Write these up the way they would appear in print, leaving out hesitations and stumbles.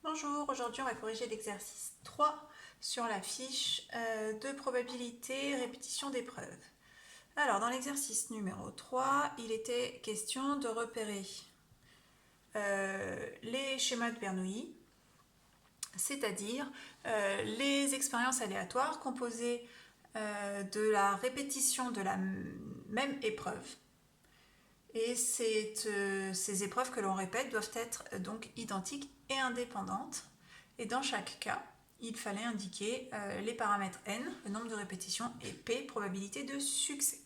Bonjour, aujourd'hui on va corriger l'exercice 3 sur la fiche de probabilité répétition d'épreuves. Alors dans l'exercice numéro 3, il était question de repérer les schémas de Bernoulli, c'est-à-dire les expériences aléatoires composées de la répétition de la même épreuve. Et ces épreuves que l'on répète doivent être donc identiques et indépendantes. Et dans chaque cas, il fallait indiquer les paramètres n, le nombre de répétitions, et p, probabilité de succès.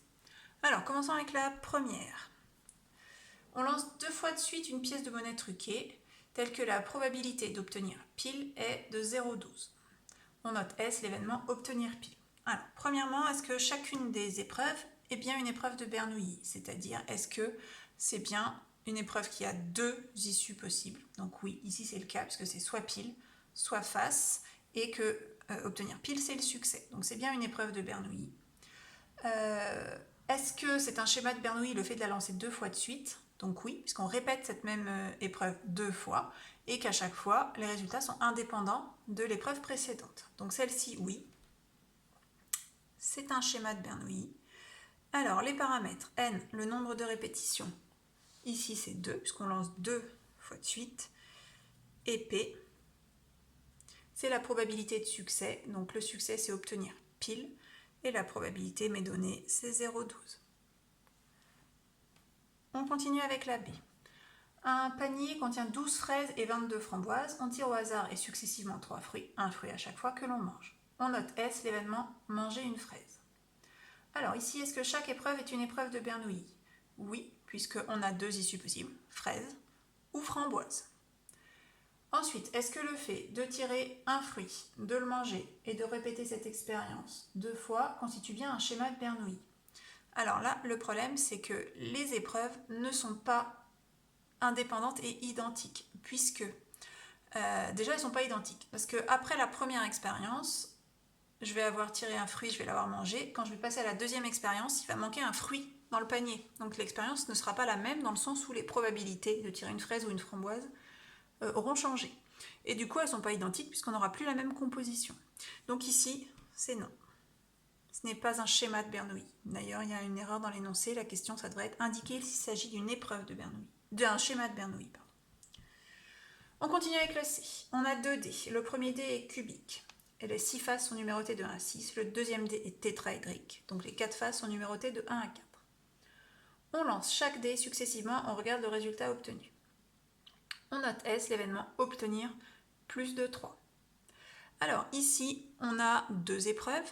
Alors, commençons avec la première. On lance 2 fois de suite une pièce de monnaie truquée, telle que la probabilité d'obtenir pile est de 0,12. On note S, l'événement obtenir pile. Alors, premièrement, est-ce que chacune des épreuves est bien une épreuve de Bernoulli? C'est-à-dire, est-ce que c'est bien une épreuve qui a 2 issues possibles? Donc oui, ici c'est le cas, puisque c'est soit pile, soit face, et que obtenir pile, c'est le succès. Donc c'est bien une épreuve de Bernoulli. Est-ce que c'est un schéma de Bernoulli le fait de la lancer 2 fois de suite? Donc oui, puisqu'on répète cette même épreuve 2 fois, et qu'à chaque fois, les résultats sont indépendants de l'épreuve précédente. Donc celle-ci, oui. C'est un schéma de Bernoulli. Alors, les paramètres, n, le nombre de répétitions, ici c'est 2, puisqu'on lance 2 fois de suite, et p, c'est la probabilité de succès, donc le succès c'est obtenir pile, et la probabilité m'est donnée, c'est 0,12. On continue avec la B. Un panier contient 12 fraises et 22 framboises, on tire au hasard et successivement 3 fruits, un fruit à chaque fois que l'on mange. On note S, l'événement manger une fraise. Alors ici, est-ce que chaque épreuve est une épreuve de Bernoulli? Oui, puisqu'on a 2 issues possibles, fraise ou framboise. Ensuite, est-ce que le fait de tirer un fruit, de le manger et de répéter cette expérience 2 fois constitue bien un schéma de Bernoulli? Alors là, le problème, c'est que les épreuves ne sont pas indépendantes et identiques, puisque déjà, elles ne sont pas identiques. Parce qu'après la première expérience, je vais avoir tiré un fruit, je vais l'avoir mangé. Quand je vais passer à la deuxième expérience, il va manquer un fruit dans le panier. Donc l'expérience ne sera pas la même dans le sens où les probabilités de tirer une fraise ou une framboise auront changé. Et du coup, elles ne sont pas identiques puisqu'on n'aura plus la même composition. Donc ici, c'est non. Ce n'est pas un schéma de Bernoulli. D'ailleurs, il y a une erreur dans l'énoncé. La question, ça devrait être indiqué s'il s'agit d'une épreuve de Bernoulli. D'un schéma de Bernoulli, pardon. On continue avec le C. On a 2 dés. Le premier dé est cubique. Et les 6 faces sont numérotées de 1 à 6. Le deuxième dé est tétraédrique. Donc les 4 faces sont numérotées de 1 à 4. On lance chaque dé successivement, on regarde le résultat obtenu. On note S, l'événement obtenir plus de 3. Alors ici, on a 2 épreuves.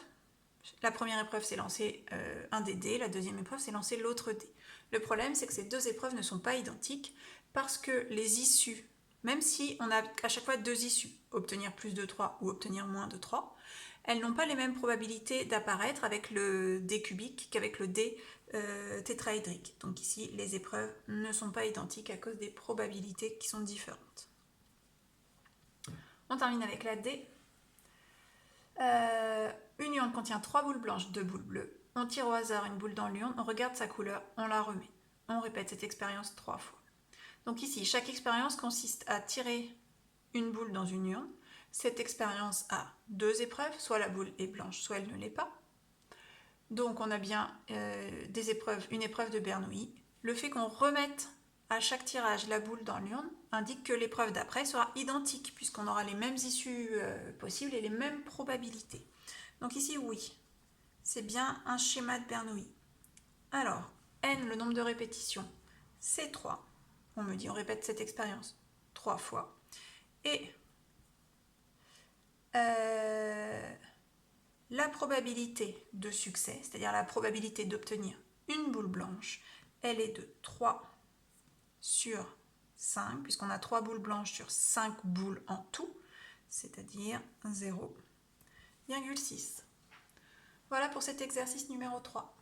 La première épreuve, c'est lancer un des dés. La deuxième épreuve, c'est lancer l'autre dé. Le problème, c'est que ces 2 épreuves ne sont pas identiques parce que les issues, même si on a à chaque fois 2 issues, obtenir plus de 3 ou obtenir moins de 3, elles n'ont pas les mêmes probabilités d'apparaître avec le dé cubique qu'avec le dé tétraédrique. Donc ici, les épreuves ne sont pas identiques à cause des probabilités qui sont différentes. On termine avec la D. Une urne contient 3 boules blanches, 2 boules bleues. On tire au hasard une boule dans l'urne, on regarde sa couleur, on la remet. On répète cette expérience 3 fois. Donc ici, chaque expérience consiste à tirer une boule dans une urne. Cette expérience a 2 épreuves, soit la boule est blanche, soit elle ne l'est pas. Donc on a bien une épreuve de Bernoulli. Le fait qu'on remette à chaque tirage la boule dans l'urne indique que l'épreuve d'après sera identique, puisqu'on aura les mêmes issues possibles et les mêmes probabilités. Donc ici, oui, c'est bien un schéma de Bernoulli. Alors, n, le nombre de répétitions, c'est 3. On me dit, on répète cette expérience 3 fois. Et la probabilité de succès, c'est-à-dire la probabilité d'obtenir une boule blanche, elle est de 3 sur 5, puisqu'on a 3 boules blanches sur 5 boules en tout, c'est-à-dire 0,6. Voilà pour cet exercice numéro 3.